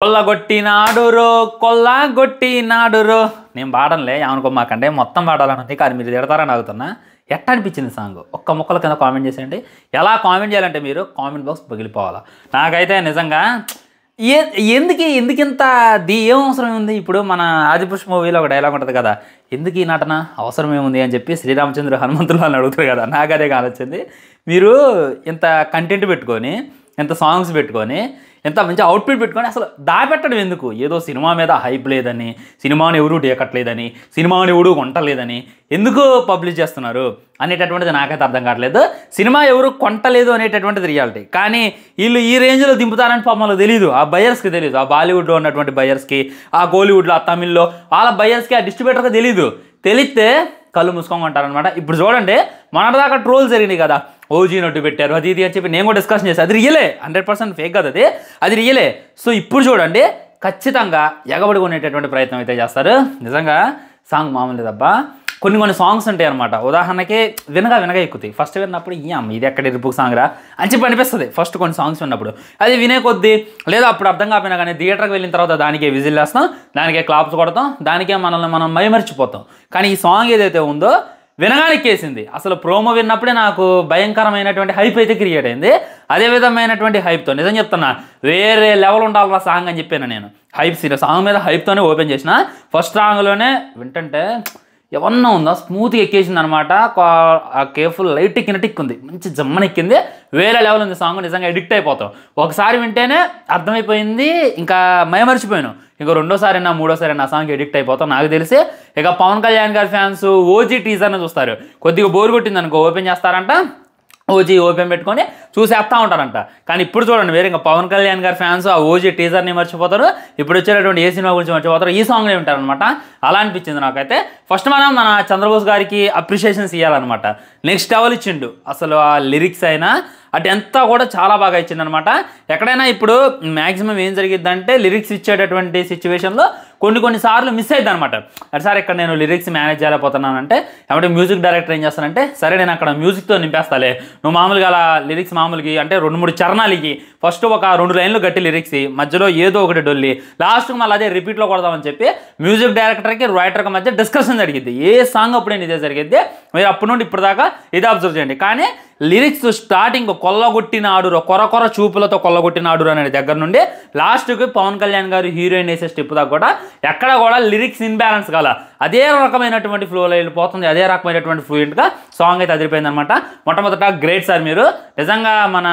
కొల్లగొట్టినాడురో కొల్లగొట్టినాడురో నేను పాడనులే ఏమనుకోమాకంటే మొత్తం పాడాలని ఉంది కానీ మీరు తిడతారని ఆగుతున్నా. ఎట్లా అనిపించింది సాంగ్ ఒక్క ముక్కల కింద కామెంట్ చేసేయండి. ఎలా కామెంట్ చేయాలంటే మీరు కామెంట్ బాక్స్ పగిలిపోవాలా. నాకైతే నిజంగా ఎందుకింత ఏం అవసరం ఉంది. ఇప్పుడు మన ఆదిపురుష్ మూవీలో ఒక డైలాగ్ ఉంటుంది కదా, ఎందుకు ఈ నటన అవసరం ఏముంది అని చెప్పి శ్రీరామచంద్ర హనుమంతులు అని అడుగుతారు కదా. నాకు అదే కానొచ్చింది. మీరు ఇంత కంటెంట్ పెట్టుకొని ఎంత సాంగ్స్ పెట్టుకొని ఎంత మంచి అవుట్ఫిట్ పెట్టుకొని అసలు దాపెట్టడం ఎందుకు? ఏదో సినిమా మీద హైప్ లేదని, సినిమాని ఎవరు డేకట్లేదని, సినిమాని ఎవరు కొంటలేదని ఎందుకు పబ్లిష్ చేస్తున్నారు అనేటటువంటిది నాకైతే అర్థం కావట్లేదు. సినిమా ఎవరు కొంటలేదు అనేటటువంటిది రియాలిటీ. కానీ వీళ్ళు ఈ రేంజ్లో దింపుతారని మమ్మల్ని తెలియదు, ఆ బయర్స్కి తెలియదు. ఆ బాలీవుడ్లో ఉన్నటువంటి బయర్స్కి, ఆ కోలీవుడ్లో, ఆ తమిళ్లో వాళ్ళ బయర్స్కి, ఆ డిస్ట్రిబ్యూటర్కి తెలియదు. తెలిస్తే కళ్ళు మూసుకొని ఉంటారనమాట. ఇప్పుడు చూడండి, మొన్నటిదాకా ట్రోల్ జరిగినాయి కదా, ఓజీ నట్టు పెట్టారు అది ఇది అని చెప్పి నేను కూడా డిస్కషన్ చేశాను. అది రియలే, 100% ఫేక్ కాదు, అది రియలే. సో ఇప్పుడు చూడండి, ఖచ్చితంగా ఎగబడి కొనేటటువంటి ప్రయత్నం అయితే చేస్తారు. నిజంగా సాంగ్ మామూలు లేదబ్బా. కొన్ని సాంగ్స్ ఉంటాయి అనమాట. ఉదాహరణకి వినగా ఎక్కుతాయి. ఫస్ట్ విన్నప్పుడు ఇది ఎక్కడ ఇరుపు సాంగ్ రా అని చెప్పి అనిపిస్తుంది ఫస్ట్ కొన్ని సాంగ్స్ విన్నప్పుడు. అది వినే కొద్దీ లేదా అప్పుడు అర్థం కాకపోయినా కానీ థియేటర్కి వెళ్ళిన తర్వాత దానికే విజిల్ వేస్తాం, దానికే క్లాప్స్ కొడతాం, దానికే మనల్ని మనం మైమర్చిపోతాం. కానీ ఈ సాంగ్ ఏదైతే ఉందో వినగానికేసింది. అసలు ప్రోమో విన్నప్పుడే నాకు భయంకరమైనటువంటి హైప్ అయితే క్రియేట్ అయింది. అదే విధమైనటువంటి హైప్తో నిజం చెప్తున్నా, వేరే లెవెల్ ఉండాలి సాంగ్ అని చెప్పాను నేను. సాంగ్ మీద హైప్తోనే ఓపెన్ చేసిన. ఫస్ట్ సాంగ్లోనే వింటుంటే ఎవరన్నా ఉందా స్మూత్గా ఎక్కేసింది అనమాట. కేర్ఫుల్ లైట్ ఎక్కినట్టు ఉంది, మంచి జమ్మని ఎక్కింది, వేరే లెవెల్ ఉంది సాంగ్. నిజంగా ఎడిక్ట్ అయిపోతాం. ఒకసారి వింటేనే అర్థమైపోయింది, ఇంకా మైమర్చిపోయాను. ఇంకో రెండోసారి మూడోసారి నా సాంగ్కి ఎడిక్ట్ అయిపోతాం. నాకు తెలిసి ఇక పవన్ కళ్యాణ్ గారి ఫ్యాన్స్ ఓజీ టీజర్ని చూస్తారు. కొద్దిగా బోర్ కొట్టింది అనుకో ఓపెన్ చేస్తారంట, ఓజీ ఓపెన్ పెట్టుకొని చూసేస్తూ ఉంటారంట. కానీ ఇప్పుడు చూడండి, వేరే ఇంకా పవన్ కళ్యాణ్ గారి ఫ్యాన్స్ ఆ ఓజీ టీజర్ని మర్చిపోతారు, ఇప్పుడు వచ్చేటటువంటి ఏ సినిమా గురించి మర్చిపోతారు, ఈ సాంగ్లో ఉంటారనమాట. అలా అనిపించింది నాకైతే. ఫస్ట్ మన చంద్రబోస్ గారికి అప్రిషియేషన్స్ ఇవ్వాలన్నమాట. నెక్స్ట్ లెవెల్ ఇచ్చిండు అసలు. ఆ లిరిక్స్ అయినా అటు అంతా కూడా చాలా బాగా ఇచ్చిందనమాట. ఎక్కడైనా ఇప్పుడు మ్యాక్సిమం ఏం జరిగిద్దంటే లిరిక్స్ ఇచ్చేటటువంటి సిచ్యువేషన్లో కొన్ని సార్లు మిస్ అవుతుంది అనమాట. సార్ ఇక్కడ నేను లిరిక్స్ మేనేజ్ చేయలేకపోతున్నానంటే ఏమంటే మ్యూజిక్ డైరెక్టర్ ఏం చేస్తానంటే, సరే నేను అక్కడ మ్యూజిక్తో నింపేస్తాలే, నువ్వు మామూలుగా అలా లిరిక్స్ మామూలుగా అంటే 2-3 చరణాలకి ఫస్ట్ ఒక 2 లైన్లు గట్టి లిరిక్స్, మధ్యలో ఏదో ఒకటి డొల్లి, లాస్ట్కి మళ్ళీ అదే రిపీట్లో కొడదామని చెప్పి మ్యూజిక్ డైరెక్టర్కి రైటర్కి మధ్య డిస్కషన్ జరిగింది. ఏ సాంగ్ అప్పుడైనా ఇదే జరిగిద్ది. మీరు అప్పటి నుండి ఇప్పుడు దాకా ఇదే అబ్జర్వ్ చేయండి. కానీ లిరిక్స్ స్టార్టింగ్ కొల్లగొట్టినాడు, కొర చూపులతో కొల్లగొట్టినాడు అనే దగ్గర నుండి లాస్ట్కి పవన్ కళ్యాణ్ గారు హీరోయిన్ వేసే స్టెప్ దాకా కూడా ఎక్కడ కూడా లిరిక్స్ ఇన్బ్యాలెన్స్ కాల, అదే రకమైనటువంటి ఫ్లోలో వెళ్ళిపోతుంది, అదే రకమైనటువంటి ఫ్లూయెంట్గా సాంగ్ అయితే అదిరిపోయింది అనమాట. మొట్టమొదట గ్రేట్ సార్ మీరు. నిజంగా మన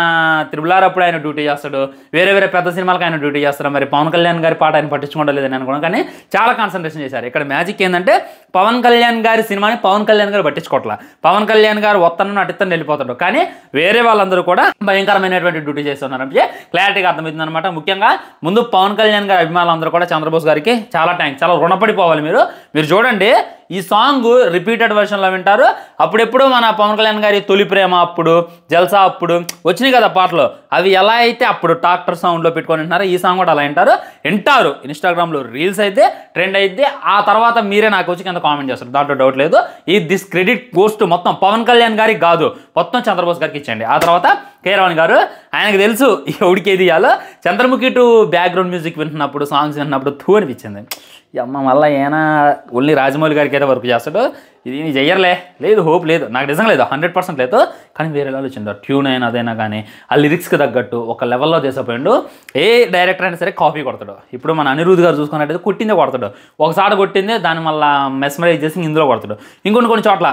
త్రిబుల్ అప్పుడు ఆయన డ్యూటీ చేస్తాడు, వేరే పెద్ద సినిమాలకు ఆయన డ్యూటీ చేస్తాడు. మరి పవన్ కళ్యాణ్ గారి పాట ఆయన పట్టించుకోవడం లేదని అనుకున్నాను, కానీ చాలా కాన్సన్ట్రేషన్ చేశారు. ఇక్కడ మ్యాజిక్ ఏంటంటే పవన్ కళ్యాణ్ గారి సినిమాని పవన్ కళ్యాణ్ గారు పట్టించుకోవట్లా, పవన్ కళ్యాణ్ గారు వత్తను అటిత్తను వెళ్ళిపోతాడు. కానీ వేరే వాళ్ళందరూ కూడా భయంకరమైనటువంటి డ్యూటీ చేస్తున్నారంటే క్లారిటీగా అర్థమవుతుంది అనమాట. ముఖ్యంగా ముందు పవన్ కళ్యాణ్ గారి అభిమానులందరూ కూడా చంద్రబోస్ గారికి చాలా థ్యాంక్స్, చాలా రుణపడిపోవాలి మీరు చూడండి, ఈ సాంగ్ రిపీటెడ్ వెర్షన్లో వింటారు. అప్పుడెప్పుడు మన పవన్ కళ్యాణ్ గారి తొలి ప్రేమ అప్పుడు, జల్సా అప్పుడు వచ్చినాయి కదా పాటలు, అవి ఎలా అయితే అప్పుడు ట్రాక్టర్ సౌండ్లో పెట్టుకొని వింటున్నారో ఈ సాంగ్ కూడా అలా వింటారు. ఇన్స్టాగ్రామ్లో రీల్స్ అయితే ట్రెండ్ అయితే ఆ తర్వాత మీరే నాకు వచ్చి కింద కామెంట్ చేస్తారు, దాంట్లో డౌట్ లేదు. ఈ దిస్ క్రెడిట్ గోస్ టు మొత్తం పవన్ కళ్యాణ్ గారికి కాదు, మొత్తం చంద్రబోస్ గారికి ఇచ్చండి. ఆ తర్వాత కేరవన్ గారు, ఆయనకు తెలుసు ఎవడికి ఏది ఇవ్వాలో. చంద్రముఖి టు బ్యాక్గ్రౌండ్ మ్యూజిక్ వింటున్నప్పుడు, సాంగ్స్ వింటున్నప్పుడు థూ అనిపించింది. అమ్మ మళ్ళీ ఏమైనా ఓన్లీ రాజమౌళి గారికి అయితే వర్క్ చేస్తాడు, ఇది చెయ్యర్లే, లేదు హోప్ లేదు, నాకు నిజంగా లేదు, 100% లేదు. కానీ వేరే వాళ్ళు వచ్చిండు, ట్యూన్ అయినా అదైనా కానీ ఆ లిరిక్స్కి తగ్గట్టు ఒక లెవెల్లో చేసిపోయాడు. ఏ డైరెక్టర్ అయినా సరే కాపీ కొడతాడు. ఇప్పుడు మన అనిరుద్ధ్ గారు చూసుకున్నట్టయితే కొట్టిందే కొడతాడు, ఒకసారి కొట్టిందే దాన్ని మళ్ళీ మెస్మరైజ్ చేసి ఇందులో కొడతాడు. కొన్ని చోట్ల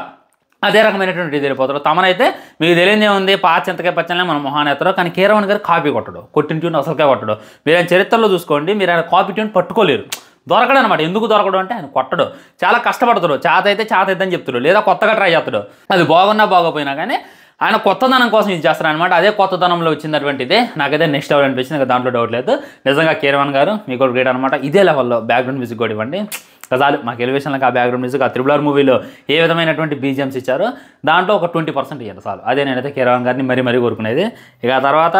అదే రకమైనటువంటి తెలిపోతాడు. తమనైతే మీకు తెలియదే ఉంది, చింతకాయ పచ్చనే మన మొహానేస్తారో. కానీ కీరవన్ గారు కాపీ కొట్టడు, కొట్టిన ట్యూన్ అసలుకే కొట్టడు. మీరు ఆయన చరిత్రలో చూసుకోండి, మీరు ఆయన కాపీ ట్యూన్ పట్టుకోలేరు, దొరకడు అనమాట. ఎందుకు దొరకడు అంటే ఆయన కొట్టడు, చాలా కష్టపడతాడు. చేత అయితే అని చెప్తాడు, లేదా కొత్తగా ట్రై చేస్తాడు. అది బాగున్నా బాగోపోయినా కానీ ఆయన కొత్తదనం కోసం ఇది చేస్తారు అనమాట. అదే కొత్తదనంలో వచ్చినటువంటిదే నాకైతే నెక్స్ట్ లెవెల్ అనిపించింది, దాంట్లో డౌట్ లేదు. నిజంగా కీరవన్ గారు మీకు గ్రేట్ అనమాట. ఇదే లెవెల్లో బ్యాక్గ్రౌండ్ మ్యూజిక్ కూడా ఇవ్వండి చాలు. మాకు ఎలివేషన్లకు ఆ బ్యాక్గ్రౌండ్ మ్యూజిక్, ఆ త్రిబుల్ మూవీలో ఏ విధమైనటువంటి బీజిఎమ్స్ ఇచ్చారో దాంట్లో ఒక 20% ఇవ్వండి చాలు. అదే నేనైతే కీరవన్ గారిని మరీ కోరుకునేది. ఇక తర్వాత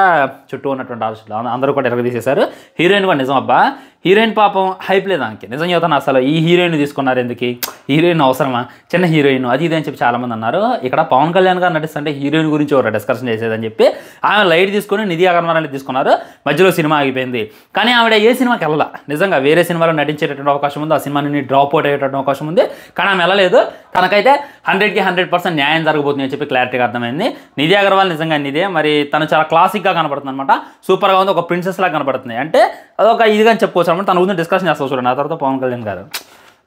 చుట్టూ ఉన్నటువంటి ఆర్టిస్టులు అందరూ కూడా ఎరగదీసేశారు. హీరోయిన్ కూడా నిజం అబ్బా, హీరోయిన్ పాపం హైప్ లేదు దానికి. నిజం చెబుతాను, అసలు ఈ హీరోయిన్ తీసుకున్నారు ఎందుకు, హీరోయిన్ అవసరమా, చిన్న హీరోయిన్ అది ఇది అని చెప్పి చాలామంది అన్నారు. ఇక్కడ పవన్ కళ్యాణ్ గారు నటిస్తుంటే హీరోయిన్ గురించి ఒక డిస్కషన్ చేసేదని చెప్పి ఆమె లైట్ తీసుకొని నిధి అగర్వాల్ తీసుకున్నారు. మధ్యలో సినిమా ఆగిపోయింది. కానీ ఆవిడ ఏ సినిమాకి వెళ్ళాల, నిజంగా వేరే సినిమాలో నటించేటటువంటి అవకాశం ఉంది, ఆ సినిమాని డ్రాప్ అవుట్ అయ్యేటటువంటి అవకాశం ఉంది. కానీ ఆమె వెళ్ళలేదు. తనకైతే 100కి 100% న్యాయం జరగబోతుంది అని చెప్పి క్లారిటీగా అర్థమైంది. నిధి అగర్వాల్ నిజంగా నిధే మరి తను చాలా క్లాసిక్గా కనపడుతుంది అనమాట. సూపర్గా ఉంది, ఒక ప్రిన్సెస్ లాగా కనపడుతుంది. అంటే అదొక ఇదిగా అని చెప్పుకోవచ్చు అనమాట. తన గురించి డిస్కషన్ చేస్తావు చూడండి. ఆ తర్వాత పవన్ కళ్యాణ్ గారు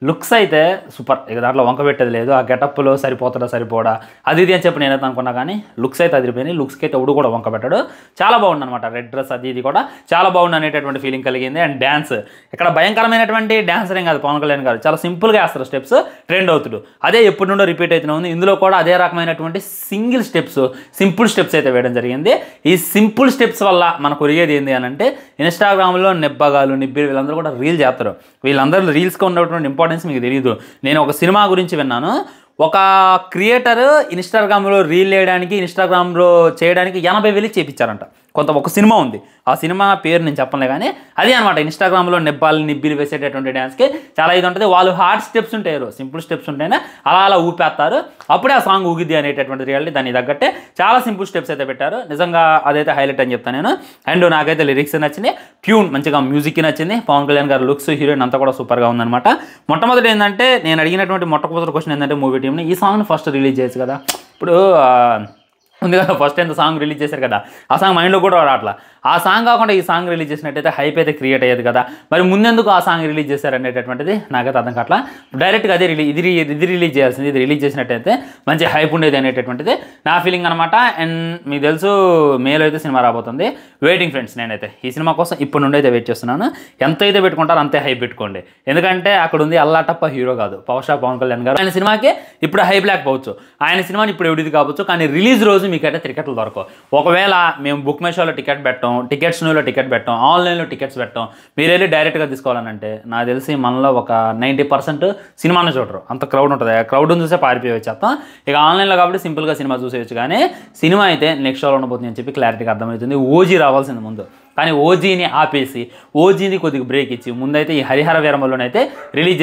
లుక్స్ అయితే సూపర్, ఇక దాంట్లో వంక పెట్టేది లేదు. ఆ గెటప్లో సరిపోడా అది ఇది అని చెప్పి నేనైతే అనుకున్నా. కానీ లుక్స్ అయితే అదిరిపోయినాయి. లుక్స్కి అయితే ఎవడు కూడా వంక పెట్టాడు. చాలా బాగుంది అనమాట. రెడ్ డ్రెస్ అది ఇది కూడా చాలా బాగుంది అనేటటువంటి ఫీలింగ్ కలిగింది. అండ్ డ్యాన్స్ ఇక్కడ భయంకరమైనటువంటి డ్యాన్సర్ ఏం కాదు పవన్ కళ్యాణ్ గారు, చాలా సింపుల్గా వేస్తారు స్టెప్స్, ట్రెండ్ అవుతాడు. అదే ఎప్పటి నుండో రిపీట్ అవుతూనే ఉంది. ఇందులో కూడా అదే రకమైనటువంటి సింపుల్ స్టెప్స్ అయితే వేయడం జరిగింది. ఈ సింపుల్ స్టెప్స్ వల్ల మనకు ఒరిగేది ఏంటి అని అంటే, ఇన్స్టాగ్రామ్లో నిబ్బీలు వీళ్ళందరూ కూడా రీల్ చేస్తారు. వీళ్ళందరూ రీల్స్గా ఉన్నటువంటి ఇంపార్టెన్స్ మీకు తెలియదు. నేను ఒక సినిమా గురించి విన్నాను. ఒక క్రియేటర్ ఇన్స్టాగ్రామ్లో రీల్ చేయడానికి 80,000 చేయించారంట. ఒక సినిమా ఉంది, ఆ సినిమా పేరు నేను చెప్పలే. కానీ అదే అనమాట, ఇన్స్టాగ్రామ్లో నిబ్బీలు వేసేటటువంటి డ్యాన్స్కి చాలా ఇది ఉంటుంది. వాళ్ళు హార్డ్ స్టెప్స్ ఉంటాయి, సింపుల్ స్టెప్స్ ఉంటేనే అలా ఊపేస్తారు. అప్పుడే ఆ సాంగ్ ఊగిద్ది అనేటటువంటి రియాలిటీ. దాన్ని తగ్గట్టే చాలా సింపుల్ స్టెప్స్ అయితే పెట్టారు. నిజంగా అదైతే హైలైట్ అని చెప్తాను నేను. అండ్ నాకైతే లిరిక్స్ నచ్చింది, ట్యూన్ మంచిగా, మ్యూజిక్ నచ్చింది. పవన్ కళ్యాణ్ గారు లుక్స్, హీరోయిన్ అంతా కూడా సూపర్గా ఉందన్నమాట. మొట్టమొదటి ఏంటంటే, నేను అడిగినటువంటి మొట్టమొదటి క్వశ్చన్ ఏంటంటే, మూవీ టీంని ఈ సాంగ్ని ఫస్ట్ రిలీజ్ చేయొచ్చు కదా. ఇప్పుడు ఉంది కదా, ఫస్ట్ ఎంత సాంగ్ రిలీజ్ చేశారు కదా, ఆ సాంగ్ మైండ్లో కూడా రావట్లా. ఆ సాంగ్ కాకుండా ఈ సాంగ్ రిలీజ్ చేసినట్టయితే హైప్ అయితే క్రియేట్ అయ్యేది కదా. మరి ముందెందుకు ఆ సాంగ్ రిలీజ్ చేశారనేటటువంటిది నాకైతే అర్థం కావట్లా. డైరెక్ట్గా అదే ఇది రిలీజ్ చేయాల్సింది. ఇది రిలీజ్ చేసినట్టయితే మంచి హైప్ ఉండేది అనేటటువంటిది నా ఫీలింగ్ అనమాట. అండ్ మీకు తెలుసు, మేలో అయితే సినిమా రాబోతుంది. Waiting friends. నేనైతే ఈ సినిమా కోసం ఇప్పటి నుండి అయితే వెయిట్ చేస్తున్నాను. ఎంత అయితే పెట్టుకుంటారో అంతే హైప్ పెట్టుకోండి. ఎందుకంటే అక్కడ ఉంది అల్లాటప్ప హీరో కాదు, పవర్ స్టార్ పవన్ కళ్యాణ్ గారు. ఆయన సినిమాకి ఇప్పుడు హైప్ లేకపోవచ్చు, ఆయన సినిమాని ఇప్పుడు ఎవరిది కావచ్చు. కానీ రిలీజ్ రోజు మీకైతే టికెట్లు దొరకవు. ఒకవేళ మేము బుక్ మై షోలో టికెట్ పెట్టాం, టికెట్స్ న్యూలో టికెట్ పెట్టాం, ఆన్లైన్లో టికెట్స్ పెట్టాం, మీరు వెళ్ళి డైరెక్ట్గా తీసుకోవాలనంటే నాకు తెలిసి మనలో ఒక 90% సినిమాను చూడరు. అంత క్రౌడ్ ఉంటుంది. ఆ క్రౌడ్ని చూసే పారిపోయి వచ్చేస్తాం. ఇక ఆన్లైన్లో కాబట్టి సింపుల్గా సినిమా చూసేయచ్చు. కానీ సినిమా అయితే నెక్స్ట్ షోలో ఉండబోతుంది అని చెప్పి క్లారిటీగా అర్థమవుతుంది. ఓజీ రావాల్సింది ముందు, కానీ ఓజీని ఆపేసి ఓజీని కొద్దిగా బ్రేక్ ఇచ్చి ముందైతే ఈ హరిహర వీరమల్లోనైతే రిలీజ్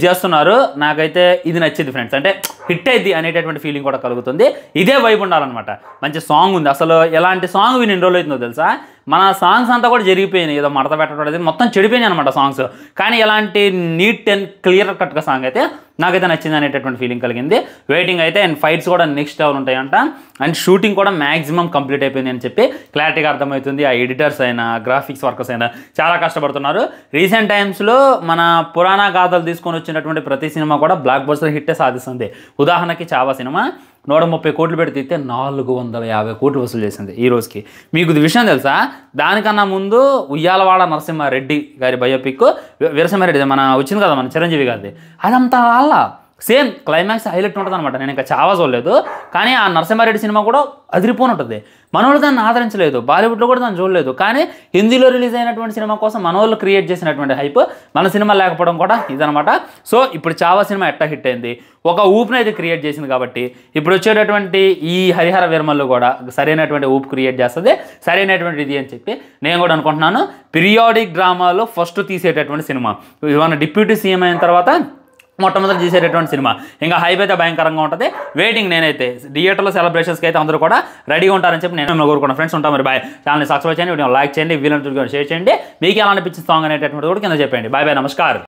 చేస్తున్నారు. నాకైతే ఇది నచ్చింది ఫ్రెండ్స్. అంటే హిట్ అయింది అనేటటువంటి ఫీలింగ్ కూడా కలుగుతుంది. ఇదే వైబ్ ఉండాలన్నమాట. మంచి సాంగ్ ఉంది. అసలు ఎలాంటి సాంగ్ విని ఎన్ని రోజులు అవుతుందో తెలుసా, మన సాంగ్స్ అంతా కూడా జరిగిపోయినాయి. ఏదో మడత పెట్టడం మొత్తం చెడిపోయినాయి అనమాట సాంగ్స్. కానీ ఎలాంటి నీట్ అండ్ క్లియర్ కట్గా సాంగ్ అయితే నాకైతే నచ్చింది అనేటటువంటి ఫీలింగ్ కలిగింది. వెయిటింగ్ అయితే. అండ్ ఫైట్స్ కూడా నెక్స్ట్ లెవెల్ ఉంటాయంట. అండ్ షూటింగ్ కూడా మ్యాక్సిమం కంప్లీట్ అయిపోయింది అని చెప్పి క్లారిటీగా అర్థమవుతుంది. ఆ ఎడిటర్స్ అయినా, గ్రాఫిక్స్ వర్కర్స్ అయినా చాలా కష్టపడుతున్నారు. రీసెంట్ టైమ్స్లో మన పురాణ గాథలు తీసుకొని వచ్చినటువంటి ప్రతి సినిమా కూడా బ్లాక్ బస్టర్ హిట్టే సాధిస్తుంది. ఉదాహరణకి చావా సినిమా 130 కోట్లు పెడితే 450 కోట్లు వసూలు చేసింది ఈ రోజుకి. మీకు ఇది విషయం తెలుసా, దానికన్నా ముందు ఉయ్యాలవాడ నరసింహారెడ్డి గారి బయోపిక్ వీరసింహారెడ్డి మన వచ్చింది కదా, మన చిరంజీవి గారిది, అదంతా వాళ్ళ సేమ్ క్లైమాక్స్ హైలైట్ ఉంటుంది అనమాట. నేను ఇంకా చావా చూడలేదు, కానీ ఆ నరసింహారెడ్డి సినిమా కూడా అదిరిపోని ఉంటుంది. మనోళ్ళు దాన్ని ఆదరించలేదు, బాలీవుడ్లో కూడా దాన్ని చూడలేదు. కానీ హిందీలో రిలీజ్ అయినటువంటి సినిమా కోసం మనోళ్ళు క్రియేట్ చేసినటువంటి హైప్ మన సినిమా లేకపోవడం కూడా ఇదనమాట. సో ఇప్పుడు చావా సినిమా ఎట్టా హిట్ అయింది, ఒక ఊపును అయితే క్రియేట్ చేసింది. కాబట్టి ఇప్పుడు వచ్చేటటువంటి ఈ హరిహర వీరమల్లు కూడా సరైనటువంటి ఊపు క్రియేట్ చేస్తుంది, సరైనటువంటి ఇది అని చెప్పి నేను కూడా అనుకుంటున్నాను. పీరియాడిక్ డ్రామాలో ఫస్ట్ తీసేటటువంటి సినిమా, ఇవన్న డిప్యూటీ సీఎం అయిన తర్వాత మొట్టమొదటి చేసేటటువంటి సినిమా. ఇంకా హైప్ అయితే భయంకరంగా ఉంటుంది. వెయిటింగ్. నేనైతే థియేటర్లో సెలబ్రేషన్స్కి అయితే అందరూ కూడా రెడీగా ఉంటారని చెప్పి నేను కోరుకున్నాను. ఫ్రెండ్స్ ఉంటాం మరి. బాయ్. ఛానల్ని సబ్స్క్రైబ్ చేయండి, వీడియో లైక్ చేయండి, వీళ్ళని షేర్ చేయండి. మీకు ఎలా అనిపించింది సాంగ్ అనేటటువంటి కూడా కింద చెప్పండి. బాయ్ బాయ్, నమస్కారం.